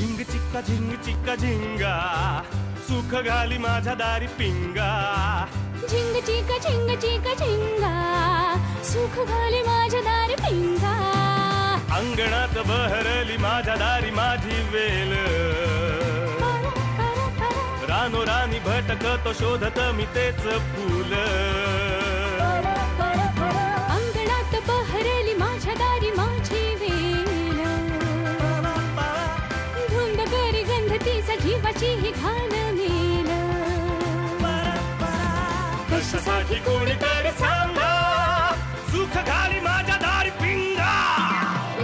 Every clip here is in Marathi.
झिंग चिक्का झिंगा सुख घाली माझ्या दारी पिंगा झिंग चिक्का झिंगा सुख घाली माझ्या दारी पिंगा अंगणात बहरली माझ्या दारी माझी वेल रानो रानी भटकतो शोधत मी तेच फूल अंगणात बहरली माझ्या दारी माझी वेल धुंद करी गंध तिचा जीवाची ही घाण मेल कशासाठी कोणीतरी सांगा सुख घाली माझ्या दारी पिंगा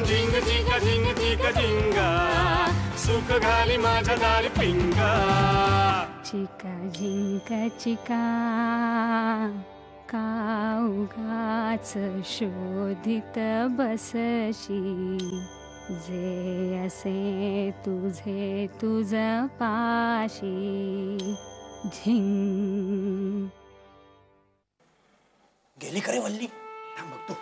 झिंग चिक्का झिंगा सुख घाली माझ्या दारी पिंगा चिका झिंका चिका का उगाच शोधित बसशी जे असे तुझे तुझ पाशी झिंग गेली करे वल्ली थांब बघतो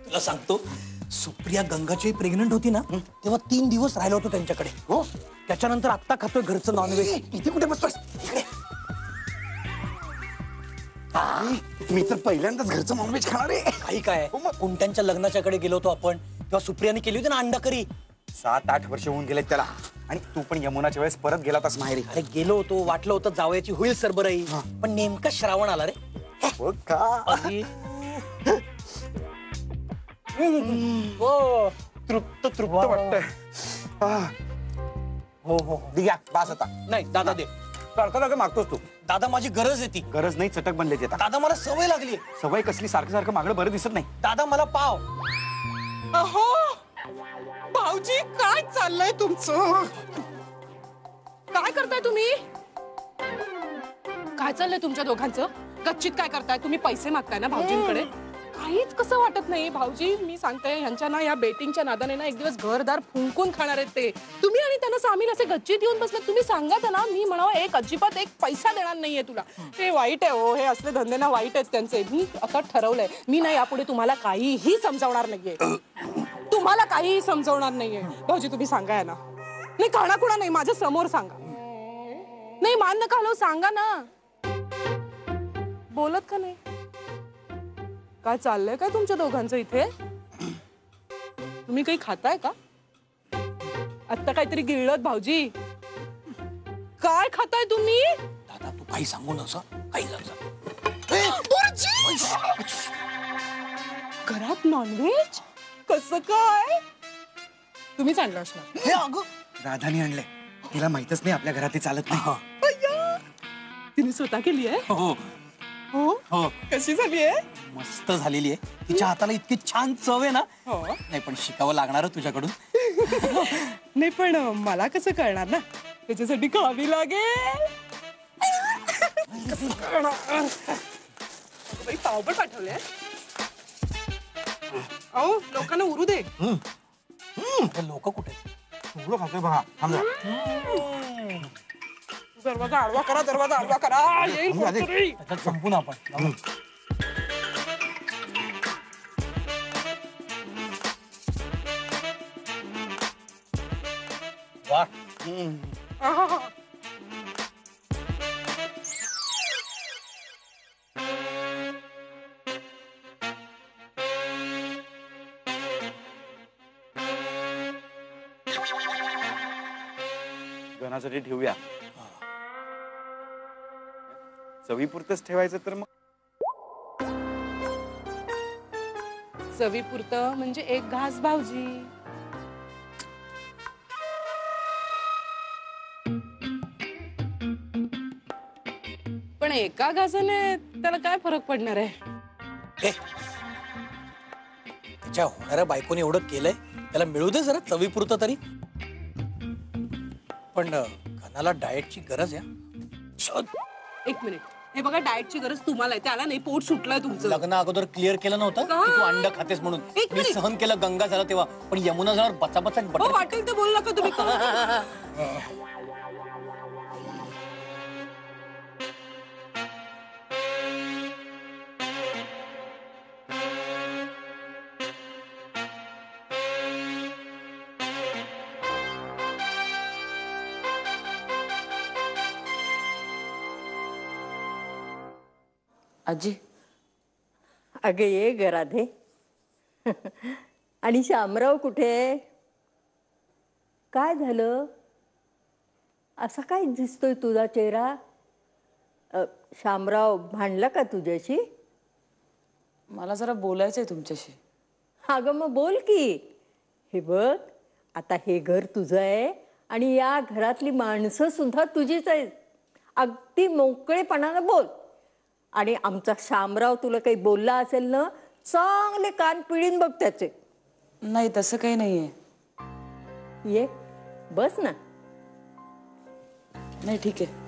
तुला सांगतो सुप्रिया गंगाची प्रेग्नंट होती ना तेव्हा 3 दिवस राहिलो होतो त्यांच्याकडे हो त्याच्यानंतर आत्ता खातोय घरचं नॉनव्हेज इथे कुठे बसतोस इकडे मी तर पहिल्यांदाच घरचं नॉनव्हेज खाणार आहे काही काय कोणत्यांच्या लग्नाच्याकडे गेलो होतो आपण तेव्हा सुप्रियाने केली होती ना अंडा करी 7-8 वर्ष होऊन गेलेत त्याला आणि तू पण यमुनाच्या वेळेस परत गेला होतास माहेरी अरे गेलो होतो वाटलं होतं जावयाची होईल सरबराई पण नेमका श्रावण आला रे हो का तृप्त वाटतंय हो हो दिया बास आता नाही दादा दे सारखं मागतोस तू दादा माझी गरज आहे ती गरज नाही चटक बनले ते दादा मला सवय लागली सवय कसली सारखं मागणं बरं दिसत नाही दादा मला पाव अहो भाऊजी काय चाललंय तुमचं काय करताय तुम्ही काय चाललंय तुमच्या दोघांचं गच्चीत काय करताय तुम्ही पैसे मागताय ना भाऊजींकडे काहीच कसं वाटत नाही भाऊजी मी सांगते ह्यांच्या ना या बेटिंगच्या नादाने ना एक दिवस घरदार फुंकून खाणार आहेत ते तुम्ही आणि त्यांना सामील असे गच्चीत येऊन बसले तुम्ही सांगा त्यांना मी म्हणावं एक अजिबात एक पैसा देणार नाहीये तुला हे वाईट आहे हो हे असले धंदे ना वाईट आहेत त्यांचे मी आता ठरवलंय मी ना यापुढे तुम्हाला काहीही समजावणार नाहीये तुम्हाला काहीही समजवणार नाहीये भाऊजी तुम्ही सांगा या ना नाही काणाकुणा नाही माझ्या समोर सांगा नाही मान नका हलवू सांगा ना बोलत का नाही काय चाललंय काय तुमच्या दोघांचं इथे तुम्ही काही खाताय का आता काहीतरी गिळत भाऊजी काय खाताय तुम्ही दादा तू काही सांगू नस काही घरात नॉनव्हेज कसं काय तुम्हीच आणलं असणार हे अगं राधाने आणलंय तिला माहितच नाही आपल्या घरात ते चालत नाही तिने स्वतः केली आहे हो हो हो कशी झाली आहे मस्त झालेली आहे तिच्या हाताला इतकी छान चव आहे ना हो नाही पण शिकावं लागणार तुझ्याकडून नाही पण मला कसं कळणार ना त्याच्यासाठी खावी लागेल पाव पण पाठवले अहो लोकांना उरू दे लोक कुठे एवढं खातोय बघा थांब दरवाजा आडवा करा येईल कोणतरी. त्याच्यात संपून आपण वा आहा. गणासाठी ठेवूया चवीपुरतच ठेवायचं तर मग चवीपुरतं म्हणजे एक घास भाऊजी पण एका घासाने त्याला काय फरक पडणार आहे त्याच्या होणाऱ्या बायकोने एवढं केलंय त्याला मिळू दे जरा चवीपुरतं तरी पण घनाला डाएटची गरज आहे एक मिनिट हे बघा डाएटची गरज तुम्हाला आहे त्याला नाही पोट सुटलंय तुमचं लग्न अगोदर क्लिअर केलं नव्हतं की तू अंड खातेस म्हणून मी सहन केलं गंगा झाला तेव्हा पण यमुना झाल्यावर बचाबचा हो वाटेल ते बोल नका तुम्ही आजी अगं ये ग राधे. आणि शामराव कुठे? काय झालं? असा काय दिसतोय तुझा चेहरा? शामराव भांडला का तुझ्याशी? मला जरा बोलायचंय तुमच्याशी. अगं मग बोल की. हे बघ, आता हे घर तुझं आहे आणि या घरातली माणसं सुद्धा तुझीच आहेत. अगदी मोकळेपणानं बोल. आणि आमचा शामराव तुला काही बोलला असेल ना, चांगले कान पिळीन बघ त्याचे. नाही तसं काही नाहीये. ये बस ना. नाही ठीक आहे.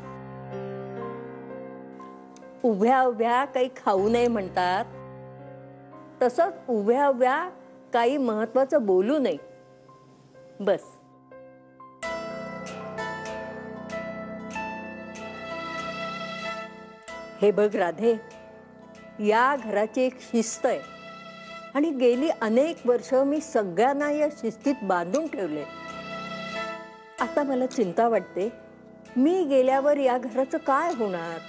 उभ्या उभ्या काही खाऊ नये म्हणतात, तसंच उभ्या उभ्या काही महत्वाचं बोलू नये. बस. हे बघ राधे, या घराची एक शिस्त आहे आणि गेली अनेक वर्ष मी सगळ्यांना या शिस्तीत बांधून ठेवले. आता मला चिंता वाटते, मी गेल्यावर या घराचं काय होणार?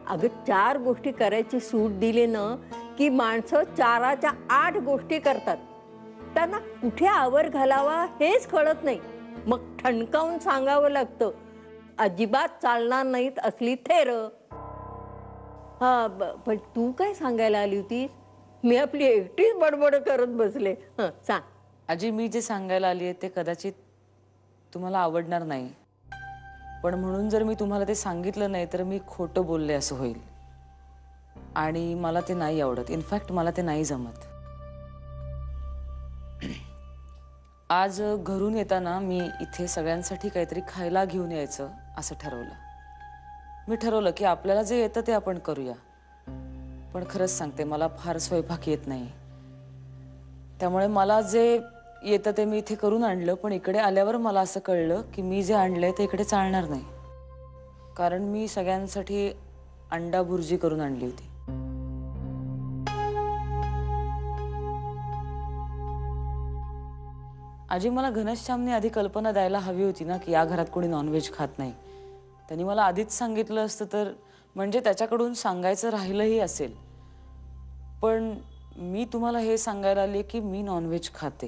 अगं 4 गोष्टी करायची सूट दिली ना की माणसं 4च्या 8 गोष्टी करतात. त्यांना कुठे आवर घालावा हेच कळत नाही. मग ठणकावून सांगावं लागतं, अजिबात चालणार नाहीत असली थेर. हा पण तू काय सांगायला आली होतीस? मी आपली एकटीच बडबड करत बसले. सांग. आजी मी जे सांगायला आली आहे ते कदाचित तुम्हाला आवडणार नाही, पण म्हणून जर मी तुम्हाला ते सांगितलं नाही तर मी खोटं बोलले असं होईल. आणि मला ते नाही आवडत. इनफॅक्ट मला ते नाही जमत. आज घरून येताना मी इथे सगळ्यांसाठी काहीतरी खायला घेऊन यायचं असं ठरवलं. मी ठरवलं की आपल्याला जे येतं ते आपण करूया. पण खरंच सांगते, मला फार स्वयंपाक येत नाही. त्यामुळे मला जे येतं ते मी इथे करून आणलं. पण इकडे आल्यावर मला असं कळलं की मी जे आणलंय ते इकडे चालणार नाही. कारण मी सगळ्यांसाठी अंडा भुर्जी करून आणली होती. आजी मला घनश्यामने आधी कल्पना द्यायला हवी होती ना की या घरात कोणी नॉनव्हेज खात नाही. त्यांनी मला आधीच सांगितलं असतं तर म्हणजे त्याच्याकडून सांगायचं राहिलंही असेल. पण मी तुम्हाला हे सांगायला आले की मी नॉनव्हेज खाते.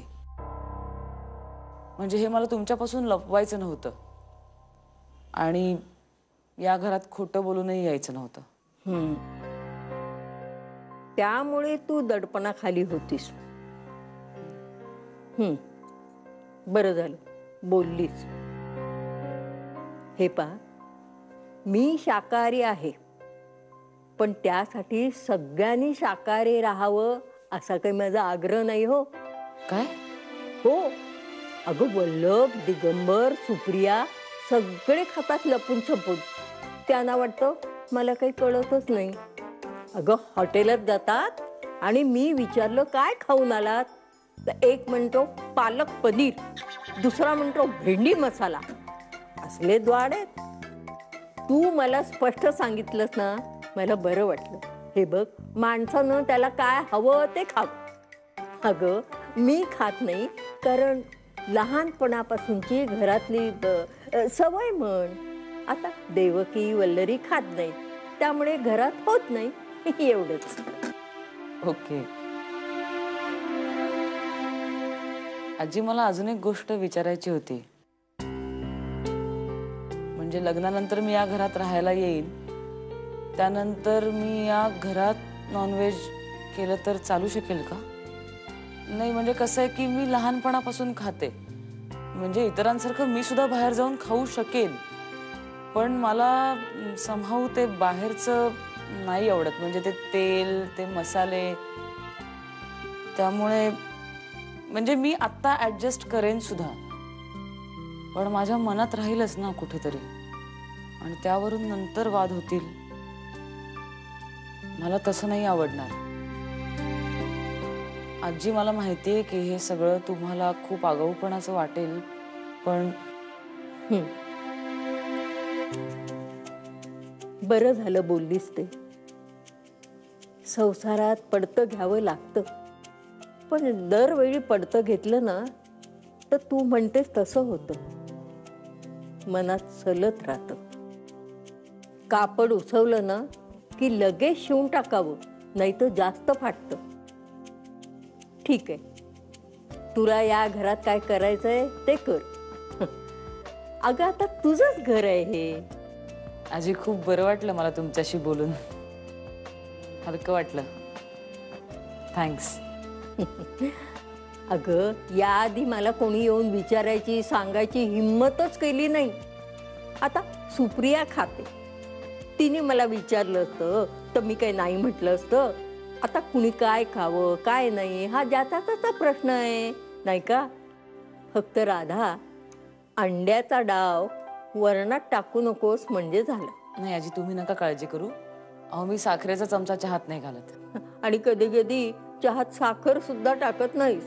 म्हणजे हे मला तुमच्यापासून लपवायचं नव्हतं आणि या घरात खोटं बोलूनही यायचं नव्हतं. त्यामुळे तू दडपणाखाली होतीस. बरं झालं बोललीस. हे पहा, मी शाकाहारी आहे, पण त्यासाठी सगळ्यांनी शाकाहारी राहावं असा काही माझा आग्रह नाही. हो काय? हो अगं, वल्लभ, दिगंबर, सुप्रिया सगळे खातात लपून छपून. त्यांना वाटतं मला काही कळतच नाही. अगं हॉटेलात जातात आणि मी विचारलं काय खाऊन आलात, तर एक म्हणतो पालक पनीर, दुसरा म्हणतो भेंडी मसाला. असले द्वाड आहेत. तू मला स्पष्ट सांगितलंस ना, मला बरं वाटलं. हे बघ, माणसानं त्याला काय हवं ते खावं. अगं मी खात नाही कारण लहानपणापासूनची घरातली सवय म्हण. आता देवकी वल्लरी खात नाही, त्यामुळे घरात होत नाही. एवढंच. ओके. आजी मला अजून एक गोष्ट विचारायची होती. म्हणजे लग्नानंतर मी या घरात राहायला येईन, त्यानंतर मी या घरात नॉनव्हेज केलं तर चालू शकेल का? नाही म्हणजे कसं आहे की मी लहानपणापासून खाते. म्हणजे इतरांसारखं मी सुद्धा बाहेर जाऊन खाऊ शकेन, पण मला समहाऊ ते बाहेरचं नाही आवडत. म्हणजे ते तेल, ते मसाले. त्यामुळे म्हणजे मी आत्ता ऍडजस्ट करेन सुद्धा, पण माझ्या मनात राहीलच ना कुठेतरी. आणि त्यावरून नंतर वाद होतील. मला तसं नाही आवडणार. आजी मला माहितीये की हे सगळं तुम्हाला खूप आगाऊपणाचं वाटेल, पण बरं झालं बोललीस ते. संसारात पडतं घ्यावं लागतं, पण दरवेळी पडतं घेतलं ना तर तू म्हणतेस तसं होतं. मनात सलत राहतं. कापड उसवलं ना की लगेच शिवून टाकावं, नाही तर जास्त फाटतं. ठीक आहे, तुला या घरात काय करायचंय ते कर. अगं आता तुझंच घर आहे हे. आजी खूप बरं वाटलं मला तुमच्याशी बोलून. हलकं वाटलं. थँक्स. अगं याआधी मला कोणी येऊन विचारायची सांगायची हिम्मतच केली नाही. आता सुप्रिया खाते, तिने मला विचारलं असतं तर मी काही नाही म्हटलं असतं. आता कुणी काय खावं काय नाही हा ज्याचा त्याचा प्रश्न आहे नाही का. फक्त राधा, अंड्याचा डाव वरणात टाकू नकोस म्हणजे झालं. नाही आजी, तुम्ही नका काळजी करू. अहो मी साखरेचा चमचा चहात नाही घालत. आणि कधी कधी चहात साखर सुद्धा टाकत नाहीस.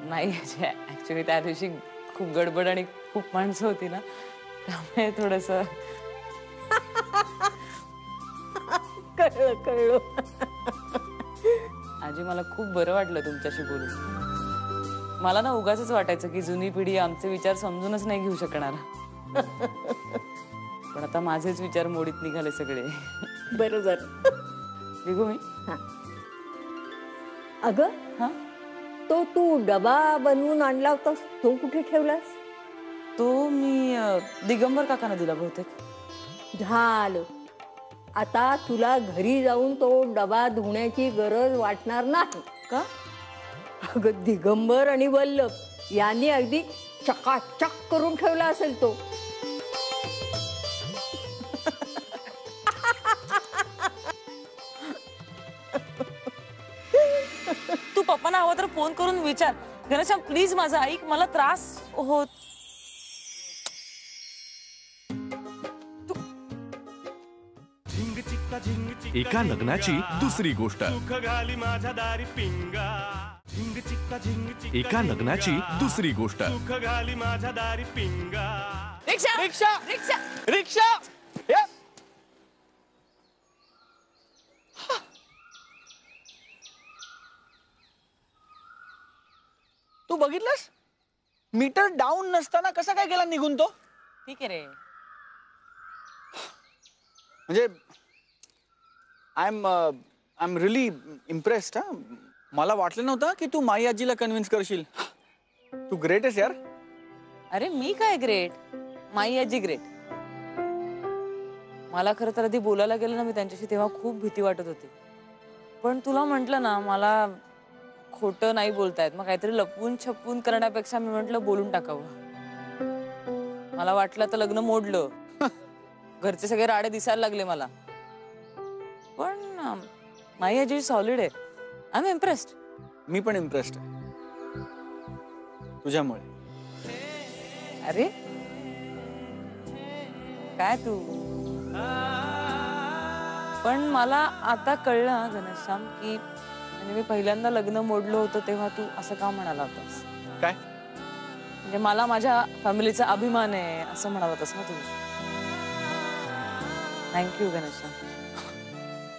नाही ऍक्च्युली त्या दिवशी खूप गडबड आणि खूप माणसं होती ना, त्यामुळे थोडस. कळलं कळलं. आजी मला खूप बरं वाटलं तुमच्याशी बोलून. मला ना उगाचच वाटायचं की जुनी पिढी आमचे विचार समजूनच नाही घेऊ शकणार. पण आता माझेच विचार मोडीत निघाले सगळे. बरं झालं. निघू मी? अगं हा, तो तू डबा बनवून आणला होतास तो कुठे ठेवलास? तो मी दिगंबर काकांना दिला बहुतेक. झालं, आता तुला घरी जाऊन तो डबा धुण्याची गरज वाटणार नाही. का? अगं दिगंबर आणि वल्लभ यांनी अगदी चकाचक करून ठेवला असेल तो. तू पप्पांना हवं तर फोन करून विचार. घनश्याम प्लीज माझा ऐक, मला त्रास होत. एका लग्नाची दुसरी गोष्ट. सुख घाली माझ्या दारी पिंगा. झिंग चिक्का झिंग चिक्का. एका लग्नाची दुसरी गोष्ट. सुख घाली माझ्या दारी पिंगा. रिक्षा रिक्षा रिक्षा. रिक्षा. या. तू बघितलंस मीटर डाऊन नसताना कसा काय गेला निघून तो? ठीक आहे रे. म्हणजे आय एम रिअली इम्प्रेस्ड. हा, मला वाटलं नव्हतं की तू माई आजीला कन्व्हिन्स करशील. तू ग्रेट आहेस यार. अरे मी काय ग्रेट, माई आजी ग्रेट. मला खरं तर आधी बोलायला गेलं ना मी त्यांच्याशी तेव्हा खूप भीती वाटत होती. पण तुला म्हटलं ना मला खोटं नाही बोलतायत, मग काहीतरी लपवून छपवून करण्यापेक्षा मी म्हटलं बोलून टाकावं. मला वाटलं तर लग्न मोडलं, घरचे सगळे राडे दिसायला लागले मला. पण माई आजी सॉलिड आहे. I am impressed. मी पण इम्प्रेस्ड आहे तुझ्यामुळे. अरे काय तू. पण मला आता कळलं घनश्याम की म्हणजे मी पहिल्यांदा लग्न मोडलं होतं तेव्हा तू असं का म्हणाला होतास. काय म्हणजे मला माझ्या फॅमिलीचा अभिमान आहे असं म्हणाला होतास ना तुम्ही. थँक्यू घनश्याम.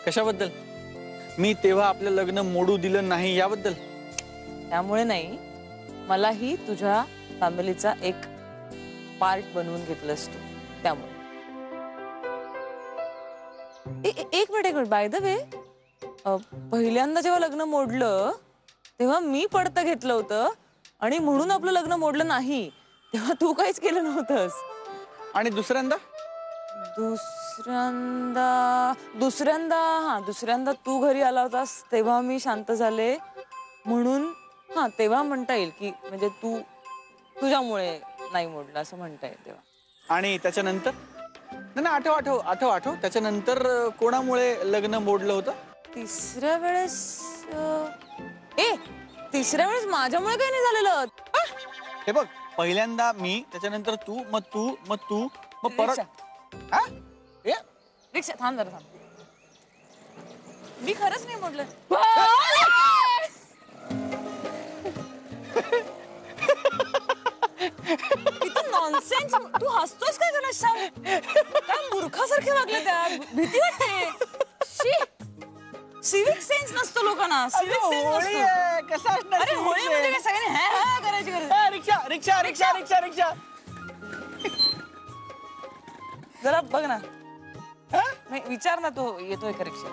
कशाबद्दल? मी तेव्हा आपलं लग्न मोडू दिलं नाही याबद्दल? त्यामुळे नाही, मलाही तुझ्या फॅमिलीचा एक पार्ट बनवून घेतलंस तू त्यामुळे. एक मिनिट बाय द वे, पहिल्यांदा जेव्हा लग्न मोडलं तेव्हा मी पडतं घेतलं होतं आणि म्हणून आपलं लग्न मोडलं नाही तेव्हा तू काहीच केलं नव्हतंस. आणि दुसऱ्यांदा दुसऱ्यांदा तू घरी आला होतास तेव्हा मी शांत झाले म्हणून. हा, तेव्हा म्हणता येईल की म्हणजे तू तुझ्यामुळे नाही मोडलं असं म्हणता येईल तेव्हा. आणि त्याच्यानंतर नाही आठव आठव आठव आठव त्याच्यानंतर कोणामुळे लग्न मोडलं होतं? तिसऱ्या वेळेस तिसऱ्या वेळेस माझ्यामुळे काही नाही झालेलं. हे बघ, पहिल्यांदा मी, त्याच्यानंतर तू, मग परत. रिक्षा थांब जरा थांब. मी खरंच नाही म्हटलं. नॉनसेन्स. तू हसतोस काय घनश्याम? काय मूर्खासारखे वागले त्या. भीती वाटते. सिविक सेन्स नसतो लोकांना. सिविक सेन्स नसतो. कसा असणार? अरे होळी म्हणजे काय सगळ्यांनी हा हा करायची गरज. रिक्षा रिक्षा रिक्षा रिक्षा रिक्षा. जरा बघ ना. नाही विचार ना, तो येतोय का रिक्षा?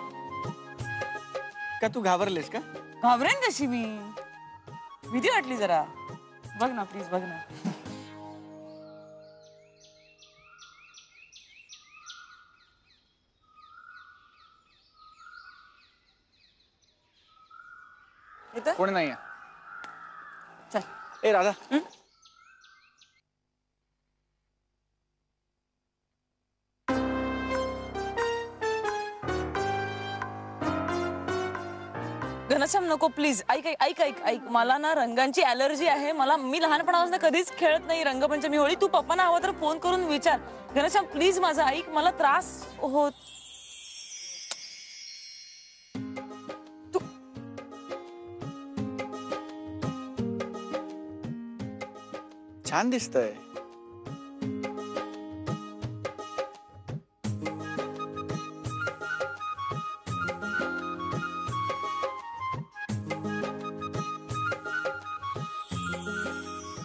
का तू घाबरलेस का? घाबरेन कशी मी, भीती वाटली जरा. बघ ना प्लीज, बघ ना. येतं? कोणी नाही चल. ए राधा, घनश्याम नको प्लीज. ऐक ऐक ऐक ऐक ऐक, मला ना रंगांची अलर्जी आहे. मी लहानपणापासून कधीच खेळत नाही रंगपंचमी, होळी. तू पप्पांना हवं तर फोन करून विचार. घनश्याम प्लीज माझं ऐक, मला त्रास होत. छान दिसतंय.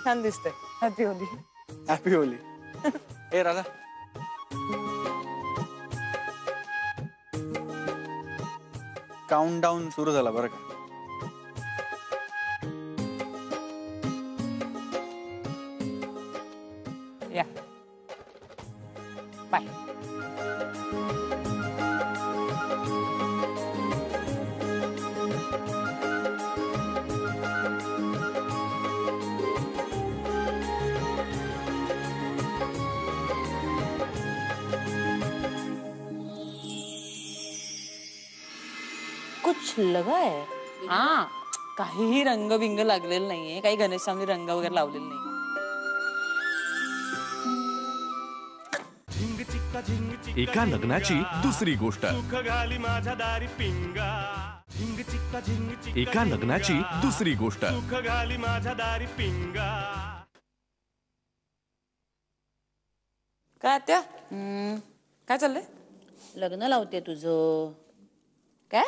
छान दिसतंय. हॅपी होली. हॅपी होली. ए राधा, काउंटडाऊन सुरू झाला बरं का. या बाय. कुछ लगा है? हा, काहीही रंग बिंग लागलेलं नाहीये, काही गणेशसामने रंग वगैरे लावलेले नाही. एका लग्नाची दुसरी गोष्ट. एका लग्नाची दुसरी गोष्ट. काय त्या काय चाललंय? लग्न लावते तुझं काय?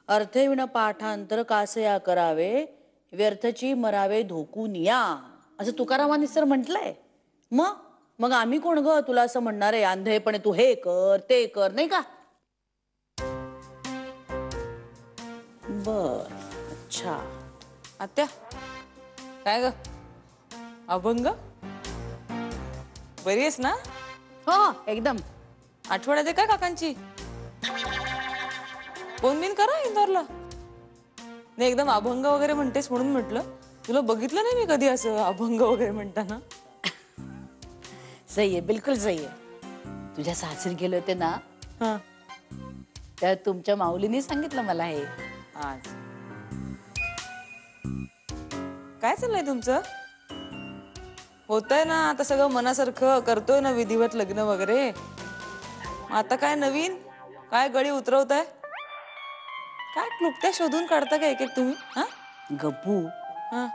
अर्थविण पाठांतर कासया करावे, व्यर्थची मरावे धोकून या, असं तुकारामांनी सर म्हटलंय. मग आम्ही कोण ग तुला असं म्हणणार आहे आंधळेपणे तू हे कर ते कर, नाही का? बर, अच्छा. आत्या काय ग, अभंग बरी आहेस ना? हो एकदम. आठवड्यात आहे का काकांची? फोन बिन करा इंदोरला. नाही एकदम अभंग वगैरे म्हणतेस म्हणून म्हटलं. तुला बघितलं नाही मी कधी असं अभंग वगैरे म्हणताना. सही आहे, बिलकुल सही आहे. तुझ्या सासरी गेले होते ना, हा, त्या तुमच्या माऊलीने सांगितलं मला हे. आज काय चाललंय तुमचं? होतंय ना आता सगळं मनासारखं, करतोय ना विधिवत लग्न वगैरे. आता काय नवीन, काय गळी उतरवताय? काय क्लुप्त्या शोधून काढता का एक एक तुम्ही? हा गप्पू, हा,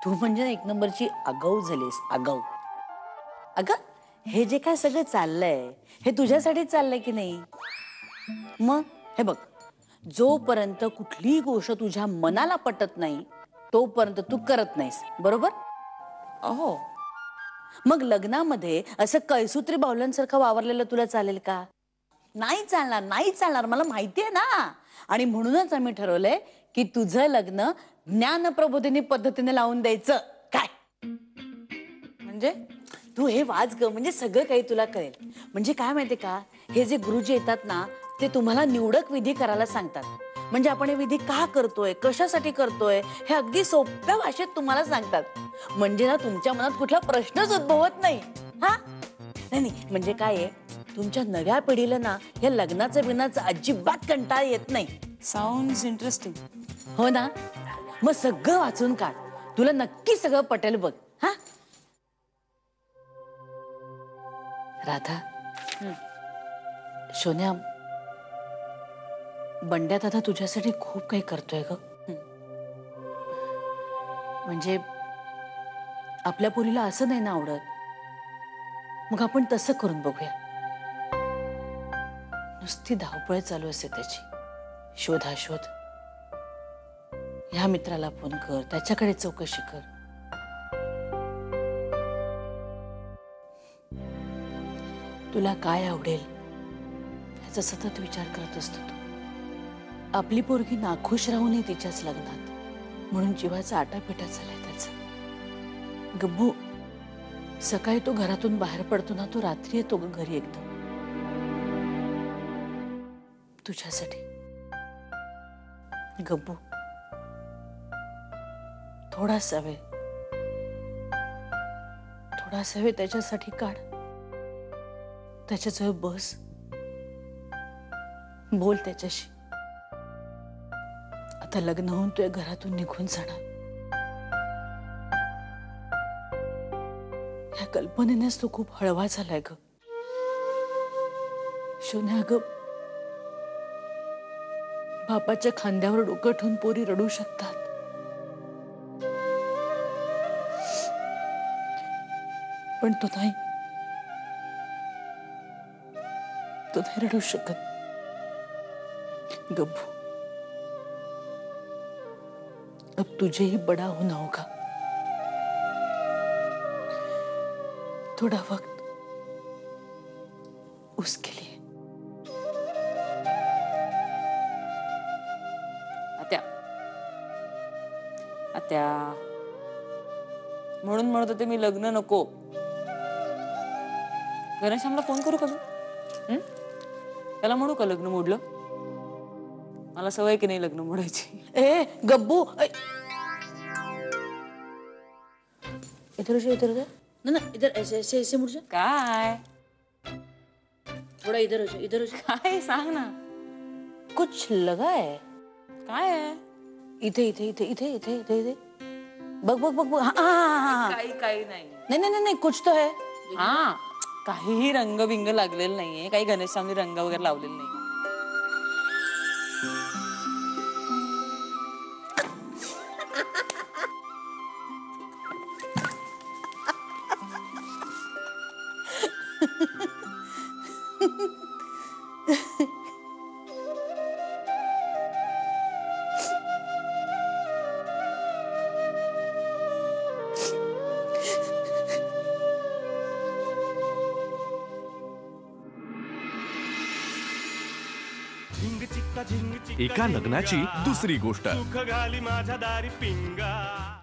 तू म्हणजे ना एक नंबरची आगाऊ झालीस, आगाऊ. अगं हे जे काय सगळं चाललंय हे तुझ्यासाठी चाललंय की नाही? मग हे बघ, जोपर्यंत कुठलीही गोष्ट तुझ्या मनाला पटत नाही तोपर्यंत तू करत नाहीस, बरोबर? अहो मग लग्नामध्ये असं कैसूत्री बावलांसारखं वावरलेलं तुला चालेल का? नाही चालणार, नाही चालणार, मला माहितीये ना. आणि म्हणूनच आम्ही ठरवलंय की तुझं लग्न ज्ञानप्रबोधिनी पद्धतीने लावून द्यायचं. काय म्हणजे तू हे वाच ग, म्हणजे सगळं काही तुला कळेल. म्हणजे काय माहितीये का, हे जे गुरुजी येतात ना ते तुम्हाला निवडक विधी करायला सांगतात. म्हणजे आपण हे विधी का करतोय, कशासाठी करतोय हे अगदी सोप्या भाषेत तुम्हाला सांगतात. म्हणजे ना तुमच्या मनात कुठला प्रश्नच उद्भवत नाही. हा नाही, म्हणजे काय आहे, तुमच्या नव्या पिढीला ना या लग्नाचं बिनाचं अजिबात कंटाळा येत नाही. Sounds interesting. हो ना, मग सगळं वाचून काढ, तुला नक्की सगळं पटेल बघ. हा राधा, सोन्या, बंड्या दादा तुझ्यासाठी खूप काही करतोय ग. म्हणजे आपल्या पोरीला असं नाही ना आवडत, मग आपण तसं करून बघूया. नुसती धावपळ चालू असते त्याची, शोधाशोध. ह्या मित्राला फोन कर, त्याच्याकडे चौकशी कर. तुला काय आवडेल ह्याचा सतत विचार करत असतो तू. आपली पोरगी नाखुश राहू नये तिच्याच लग्नात म्हणून जीवाचा आटापिटा झालाय त्याचा. गब्बू, सकाळी तो घरातून बाहेर पडतो ना, तो रात्री येतो ग घरी एकदम तुझ्यासाठी. गब्बू, थोडासा वेळ त्याच्यासाठी काढ. त्याच्याजवळ बस, बोल त्याच्याशी. आता लग्न होऊन तो घरातून निघून जाणार, ह्या कल्पनेनेच तो खूप हळवा झालाय ग. शोन्या ग, बापाच्या खांद्यावर डोकं ठेवून पोरी रडू शकतात, पण तो नाही रडू शकत. गब्बू, अब तुझे ही बड़ा होना होगा. थोड़ा वक्त उसके लिए. आत्या, म्हणून म्हणत होते मी लग्न नको. घनश्यामला फोन करू का मी? त्याला म्हणू का लग्न मोडलं? मला सवय की नाही लग्न मोडायची. ए गब्बू, इधर हो ना, इधर ऐसे मुड़ जा. काय थोड़ा इधर हो जा. काय सांग ना. कुछ लगा है. काय आहे? इथे बघ. हाँ. काही नाही. नहीं कुछ तो है. हा, काहीही रंग बिंग लागलेलं नाहीये. काही घनश्यामने रंग वगैरे लावलेले नाही. एका लग्नाची दुसरी गोष्ट. सुख घाली माझ्या दारी पिंगा.